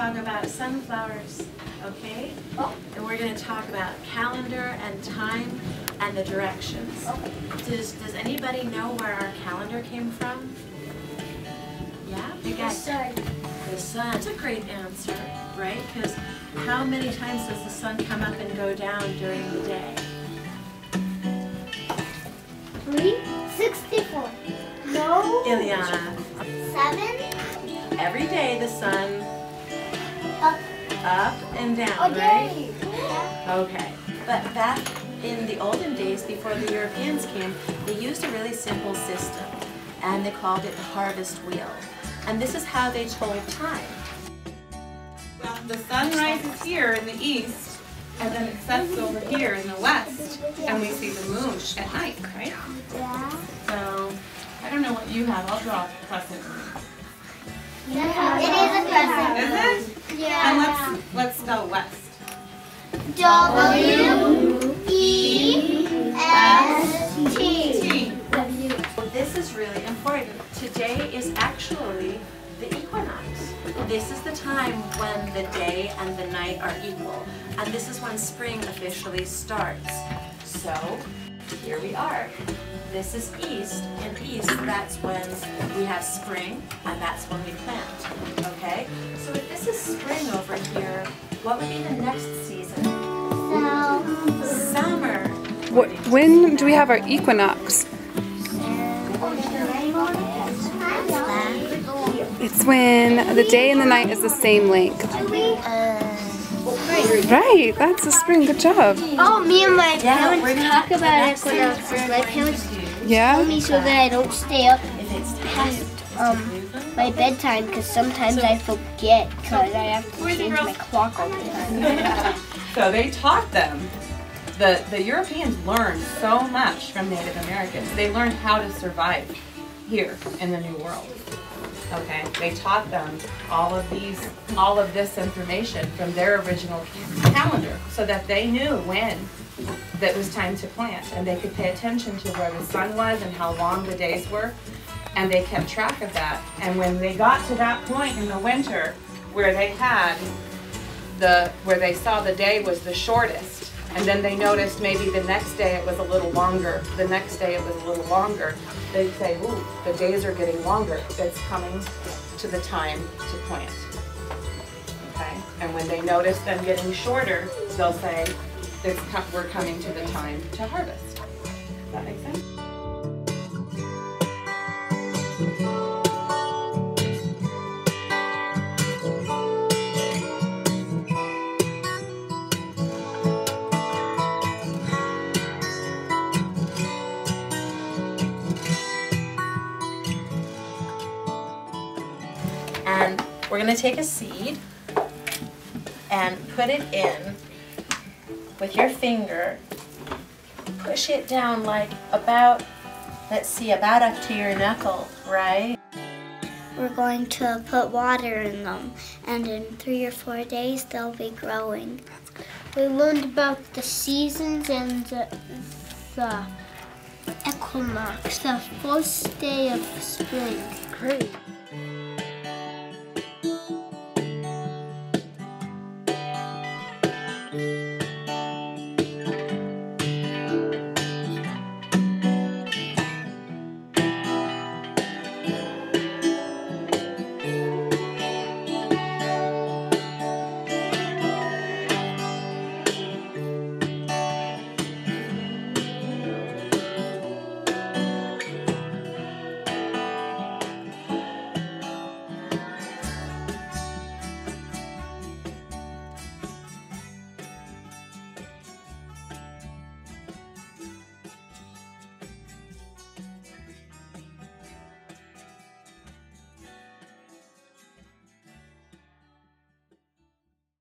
talk about sunflowers, okay? Oh. And we're going to talk about calendar and time and the directions. Okay. Does anybody know where our calendar came from? Yeah? You guys? The sun. The sun. That's a great answer, right? Because how many times does the sun come up and go down during the day? 364. No. Ilyana. 7. Every day the sun Up and down, right? Okay. But back in the olden days, before the Europeans came, they used a really simple system, and they called it the harvest wheel. And this is how they told time. Well, the sun rises here in the east, and then it sets over here in the west, and we see the moon at night, right? Yeah. So, I don't know what you have. I'll draw a crescent. It is a crescent. Is it? Yeah. And let's spell west. W-E-S-T. T. This is really important. Today is actually the equinox. This is the time when the day and the night are equal. And this is when spring officially starts. So, here we are. This is east, and east, that's when we have spring, and that's when we plant, okay? So if this is spring over here, what would be the next season? Summer. When do we have our equinox? It's when the day and the night is the same length. Right, that's a spring. Good job. Oh, me and my parents talk about equinoxes. My parents tell me so that I don't stay up past my bedtime, because sometimes I forget because I have to change my clock all the time. So they taught them. The Europeans learned so much from Native Americans. They learned how to survive here in the New World. Okay, they taught them all of this information from their original calendar, so that they knew when that was time to plant, and they could pay attention to where the sun was and how long the days were, and they kept track of that. And when they got to that point in the winter where they had where they saw the day was the shortest, and then they noticed maybe the next day it was a little longer, the next day it was a little longer, they'd say, ooh, the days are getting longer. It's coming to the time to plant. Okay? And when they notice them getting shorter, they'll say, we're coming to the time to harvest. Does that make sense? And we're going to take a seed and put it in with your finger. Push it down like about, let's see, about up to your knuckle, right? We're going to put water in them, and in 3 or 4 days they'll be growing. We learned about the seasons and the equinox, the first day of spring. Great.